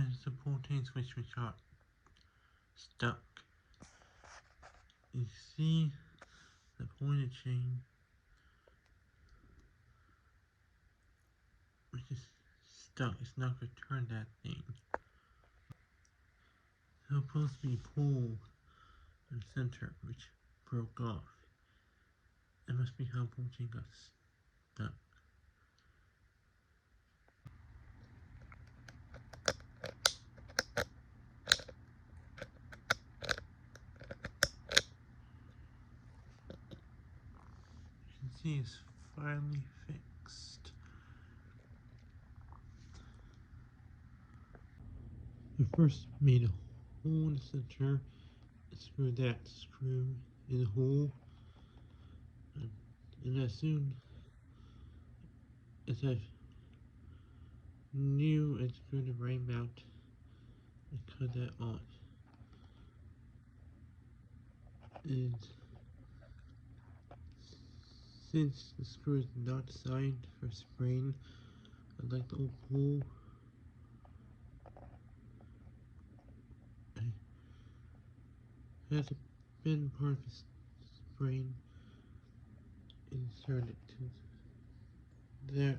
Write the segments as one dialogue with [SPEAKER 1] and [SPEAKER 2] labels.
[SPEAKER 1] There's the pull-chain switch which are stuck. You see the pointed chain which is stuck. It's not going to turn that thing. It's supposed to be pulled in the center which broke off. That must be how pull-chain got stuck. You can see it's finally fixed. We first made a hole in the center and screwed that screw in the hole, and as soon as I knew and screwed the right mount, I cut that off. And since the screw is not designed for spring, like the old pull, I had to bend part of the spring and insert it to that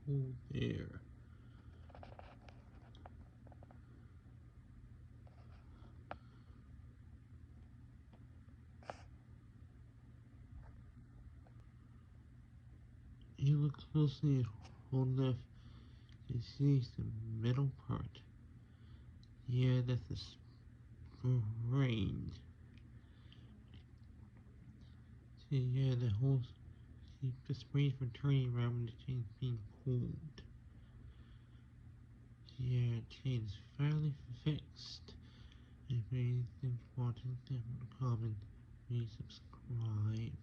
[SPEAKER 1] hole there. You look closely at hole left, you see the metal part. Yeah, that's the spring. See, yeah, the whole the spring from turning around when the chain's being pulled. Yeah, chain is finally fixed. If anything's watching, comment, please subscribe.